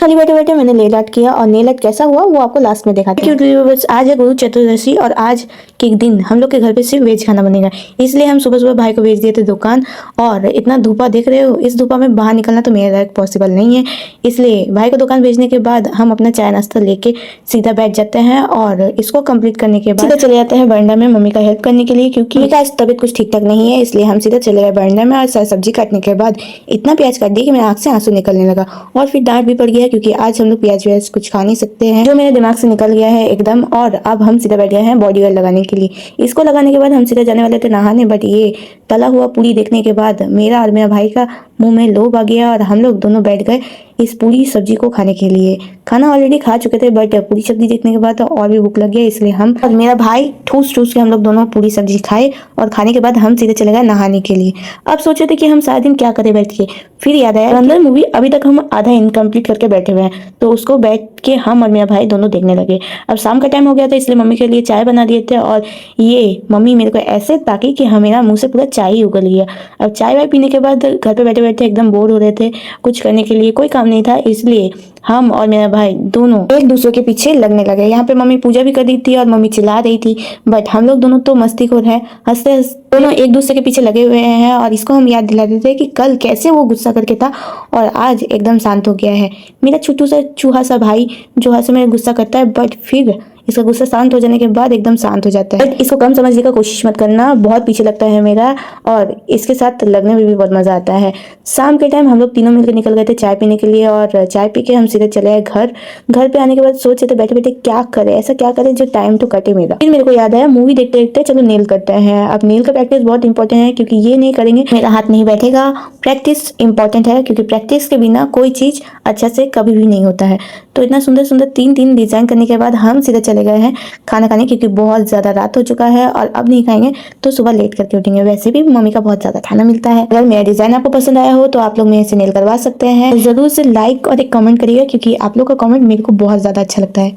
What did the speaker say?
खाली बैठे बैठे मैंने नेल आर्ट किया और नेल आर्ट कैसा हुआ वो आपको लास्ट में दिखाते हैं। क्योंकि बस आज है गुरु चतुर्दशी और आज के दिन हम लोग के घर पे सिर्फ वेज खाना बनेगा, इसलिए हम सुबह सुबह भाई को भेज दिए थे दुकान। और इतना धूपा देख रहे हो, इस धूपा में बाहर निकलना तो मेरा पॉसिबल नहीं है, इसलिए भाई को दुकान भेजने के बाद हम अपना चाय नाश्ता लेके सीधा बैठ जाते हैं और इसको कंप्लीट करने के बाद सीधा चले जाते हैं बरंडा में मम्मी का हेल्प करने के लिए, क्योंकि मेरी आज तबीयत कुछ ठीक ठाक नहीं है, इसलिए हम सीधा चले गए बरंडा में। और सब्जी काटने के बाद इतना प्याज काट दिया कि मेरे आँख से आंसू निकलने लगा और फिर डांट भी पड़ गया, क्योंकि आज हम लोग प्याज व्याज कुछ खा नहीं सकते हैं, जो मेरे दिमाग से निकल गया है एकदम। और अब हम सीधा बैठ गए हैं बॉडी ऑयल लगाने के लिए। इसको लगाने के बाद हम सीधा जाने वाले थे नहाने, बट ये तला हुआ पूरी देखने के बाद मेरा और मेरा भाई का मुंह में लोभ आ गया और हम लोग दोनों बैठ गए इस पूरी सब्जी को खाने के लिए। खाना ऑलरेडी खा चुके थे, बट पूरी सब्जी देखने के बाद और भी भूख लग गया, इसलिए हम और मेरा भाई ठूस ठूस के हम लोग दोनों पूरी सब्जी खाए। और खाने के बाद हम सीधे चले गए नहाने के लिए। अब सोचे थे कि हम सारा दिन क्या करें बैठ के, फिर याद आया अंदर मूवी अभी तक हम आधा इनकम्प्लीट करके बैठे हुए हैं, तो उसको बैठ के हम और मेरा भाई दोनों देखने लगे। अब शाम का टाइम हो गया था, इसलिए मम्मी के लिए चाय बना दिए थे और ये मम्मी मेरे को ऐसे ताकि कि मेरा मुंह से पूरा चाय ही उगल गया। अब चाय वाय पीने के बाद घर पे बैठे बैठे एकदम बोर हो रहे थे, कुछ करने के लिए कोई काम नहीं था, इसलिए हम और मेरा भाई दोनों एक दूसरे के पीछे लगने लगे। यहाँ पे मम्मी पूजा भी कर रही थी और मम्मी चिल्ला रही थी, बट हम लोग दोनों तो मस्तीखोर हैं, हंसते दोनों एक दूसरे के पीछे लगे हुए हैं। और इसको हम याद दिला देते हैं कि कल कैसे वो गुस्सा करके था और आज एकदम शांत हो गया है। मेरा छोटू सा चूहा सा भाई जो हर समय गुस्सा करता है, बट फिर इसका गुस्सा शांत हो जाने के बाद एकदम शांत हो जाता है। इसको कम समझने का कोशिश मत करना, बहुत पीछे लगता है मेरा और इसके साथ लगने में भी बहुत मजा आता है। शाम के टाइम हम लोग तीनों मिलकर निकल गए थे चाय पीने के लिए और चाय पी के हम सीधे चले आए घर। घर पे आने के बाद सोचे थे बैठे बैठे क्या करें, ऐसा क्या करें जो टाइम तो कटे मेरा। फिर मेरे को याद आया मूवी देखते देखते चलो नेल करते हैं। अब नेल का प्रैक्टिस बहुत इंपॉर्टेंट है, क्योंकि ये नहीं करेंगे मेरा हाथ नहीं बैठेगा। प्रैक्टिस इंपॉर्टेंट है, क्योंकि प्रैक्टिस के बिना कोई चीज अच्छा से कभी भी नहीं होता है। तो इतना सुंदर सुंदर तीन डिजाइन करने के बाद हम सीधे चले गए हैं खाना खाने, क्योंकि बहुत ज़्यादा रात हो चुका है और अब नहीं खाएंगे तो सुबह लेट करके उठेंगे। वैसे भी मम्मी का बहुत ज़्यादा खाना मिलता है। अगर मेरा डिज़ाइन आपको पसंद आया हो तो आप लोग मेरे से नेल करवा सकते हैं। ज़रूर से लाइक और एक कमेंट करिएगा, क्योंकि आप लोग का कमेंट मेरे को बहुत ज़्यादा अच्छा लगता है।